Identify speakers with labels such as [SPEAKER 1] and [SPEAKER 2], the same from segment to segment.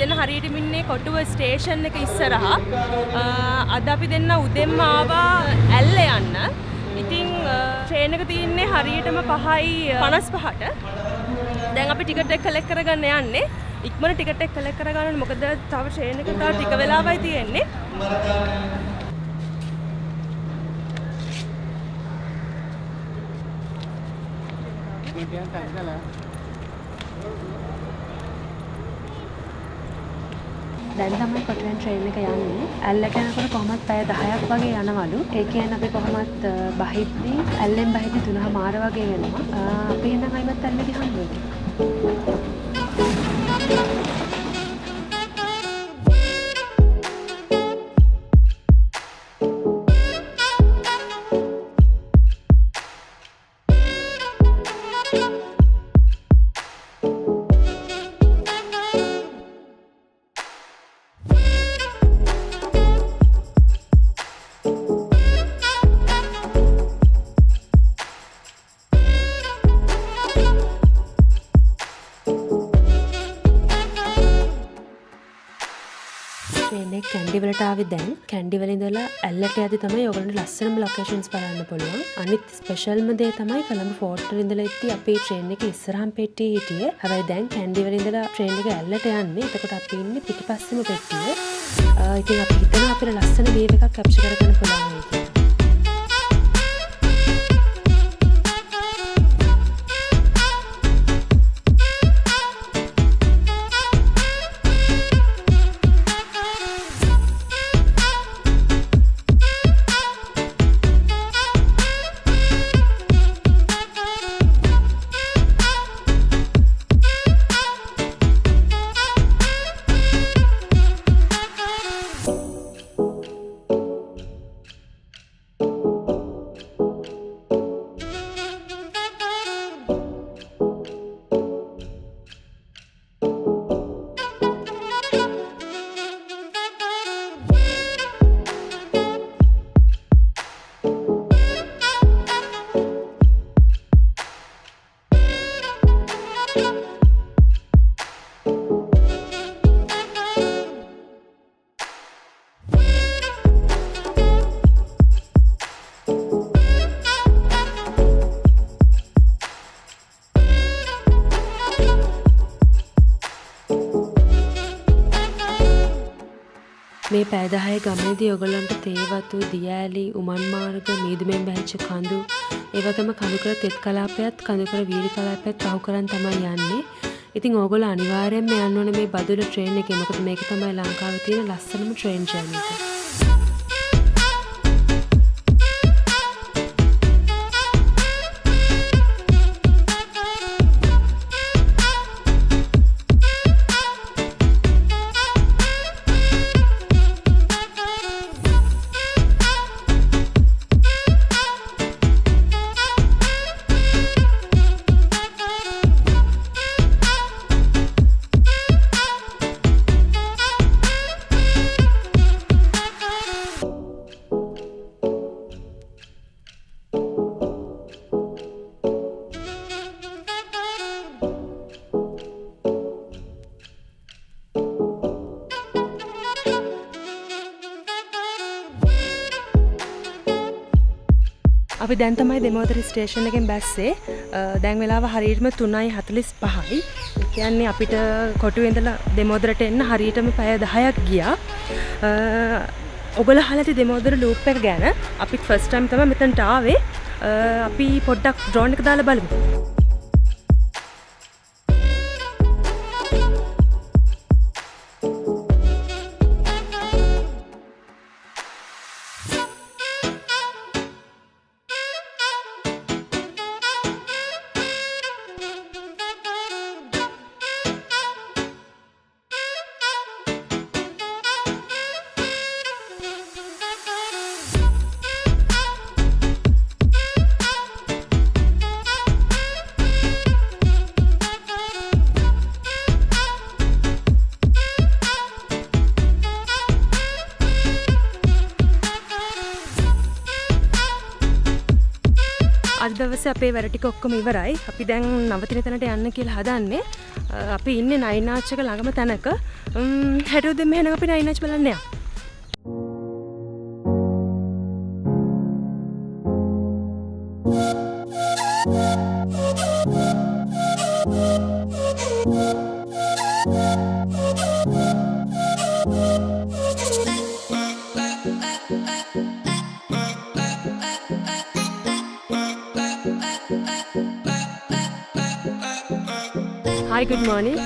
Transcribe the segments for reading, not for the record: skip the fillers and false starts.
[SPEAKER 1] දෙන්න හරියටම ඉන්නේ කොටුව ස්ටේෂන් එක ඉස්සරහා. අද අපි දෙන්න උදෙන්ම ආවා ඇල්ල යන්න. ඉතින් ට්‍රේන් එක තියෙන්නේ හරියටම 5:55ට. දැන් අපි ටිකට් එක කලෙක්ට් කරගන්න යන්නේ. ඉක්මන ටිකට් එක කලෙක්ට් කරගන්න ඕනේ. මොකද තව ට්‍රේන් එක තව ටික වෙලාවයි තියෙන්නේ.
[SPEAKER 2] දැන් තමයි කොටුවෙන් ට්‍රේන් එක යන්නේ. ඇල්ලට යනකොට කොහොමත් පැය 10ක් වගේ යනවලු. ඒ කියන්නේ අපි කොහොමත් බහිද්දී ඇල්ලෙන් බහිද්දී 3:00 වගේ වෙනවා. අපි එහෙනම් අයිමත් ඇල්ල ගිහන්න ඕනේ. කැන්ඩි වලට ආවේ දැන් කැන්ඩි වල ඉඳලා ඇල්ලට යද්දි තමයි ඔයගොල්ලන්ට ලස්සනම ලොකේෂන්ස් බලන්න පුළුවන්. අනිත් ස්පෙෂල්ම දේ තමයි කොළඹ ෆෝර්ට් වල ඉඳලා ඉති අපේ ට්‍රේන් එකේ ඉස්සරහම පෙට්ටියේ හිටියේ. හැබැයි දැන් කැන්ඩි වල ඉඳලා ට්‍රේන් එක ඇල්ලට යන්නේ. එතකොට අපි ඉන්නේ පිටිපස්සෙම පෙට්ටියේ. ඉතින් අපි හිතනවා අපිට ලස්සන වේව් එකක් කැප්චර් කරගන්න පුළුවන් වෙයි කියලා. මේ පැය 10 ගමනේදී ඔයගොල්ලන්ට තේවතු, දියඇලි, උමන් මාර්ග, මීදුමෙන් බැහැච්ච කඳු, ඒ වගේම කඳු කර තෙත් කලාපයත්, කඳු කර වීලි කලාපයත් පහු කරන් තමයි යන්නේ. ඉතින් ඕගොල්ලෝ අනිවාර්යයෙන්ම යන්න ඕනේ මේ බදුල්ල ට්‍රේන් එකේ. මොකද මේක තමයි ලංකාවේ තියෙන ලස්සනම ට්‍රේන් ජර්නි එක. අපි දැන් තමයි දෙමෝදර ස්ටේෂන් එකෙන් බැස්සේ. දැන් වෙලාව හරියටම 3:45යි. ඒ කියන්නේ අපිට කොටුවේ ඉඳලා දෙමෝදරට එන්න හරියටම පැය 10ක් ගියා. ඔයගොල්ලෝ අහලා ඇති දෙමෝදර ලූප් එක ගැන. අපි ෆස්ට් ටයිම් තමයි මෙතනට ආවේ. අපි පොඩ්ඩක් ඩ්‍රෝන් එක දාලා බලමු.
[SPEAKER 1] අද දවසේ අපේ වැඩ ටික ඔක්කොම ඉවරයි. අපි දැන් නවතින තැනට යන්න කියලා හදන්නේ. අපි ඉන්නේ නයිනාච් එක ළඟම තැනක. හැටු දෙන්න එහෙනම් අපි නයිනාච් බලන්න යමු. Hi, good morning.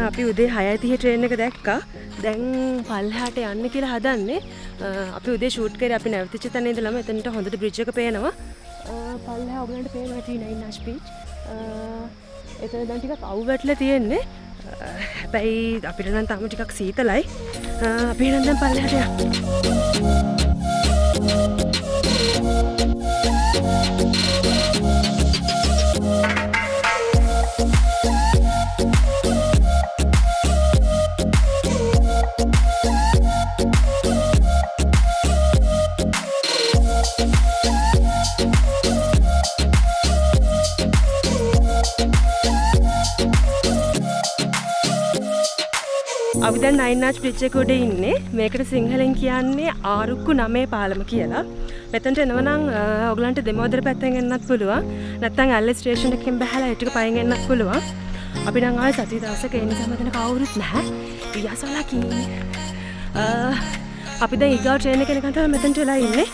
[SPEAKER 1] අපි උදේ 6:30 ට්‍රේන් එක දැක්කා. දැන් පල්ලෙහාට යන්න කියලා හදන්නේ. අපි උදේ ෂූට් කරේ අපි නැවතිච්ච තැන ඉඳලම එතනට හොඳට බ්‍රිජ් එක පේනවා. පල්ලෙහා ඔයගලන්ට පේනවා නයිනාච් බීච්. එතන දැන් ටිකක් අවු වැටලා තියෙන්නේ. හැබැයි අපිට නම් තාම ටිකක් සීතලයි. අපි එහෙනම් දැන් පල්ලෙහාට යමු. අපි දැන් නයිනාච් බ්‍රිජ් එක උඩ ඉන්නේ. මේකට සිංහලෙන් කියන්නේ ආරුක්කු 9 පාලම කියලා. මෙතනට එනවනම් ඔයගලන්ට දෙමෝදර පැත්තෙන් එන්නත් පුළුවන්. නැත්නම් ඇල්ලේ ස්ටේෂන් එකකින් බහලා ඒ ටික පයින් එන්නත් පුළුවන්. අපි නම් ආයේ සතිය දවසක ඒ නිසා මෙතන කවුරුත් නැහැ. ඊයසලා කී. අපි දැන් ඊගාව ට්‍රේන් එක එනකන් තමයි මෙතනට වෙලා ඉන්නේ.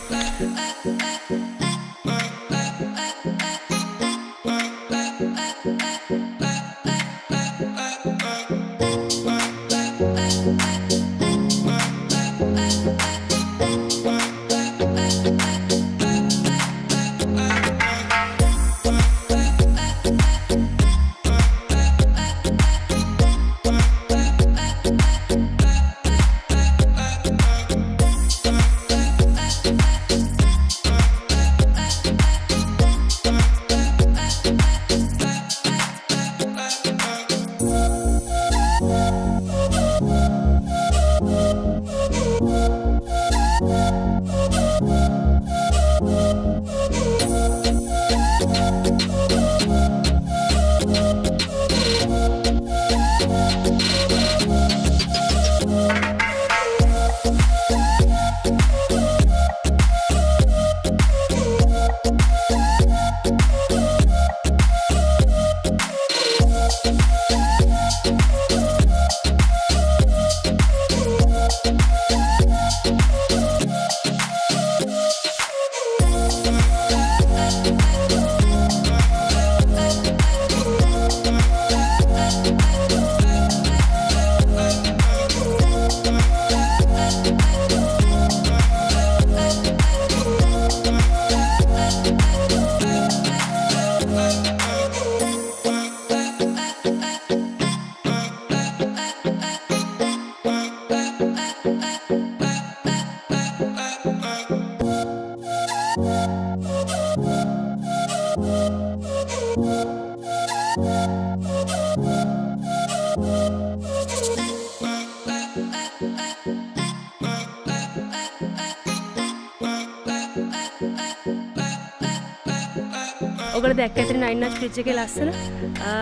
[SPEAKER 1] ඔයගොල්ලෝ දැක්ක ඇතින් නයිනාච් බ්‍රිජ් එකේ ලස්සන.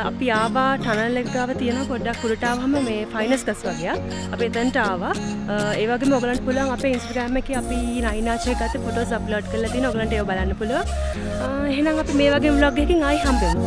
[SPEAKER 1] අපි ආවා ටනල් එක ගාව තියෙනවා පොඩ්ඩක් උඩට ආවම මේ ෆයිනස් ගස් වගේ. අපි එතනට ආවා. ඒ වගේම ඔයගලන්ට පුළුවන් අපේ Instagram එකේ අපි නයිනාච් එක ගත්ත ෆොටෝස් අප්ලෝඩ් කරලා තියෙනවා. ඔයගලන්ට ඒව බලන්න පුළුවන්. එහෙනම් අපි මේ වගේ vlog එකකින් ආයි හම්බෙමු.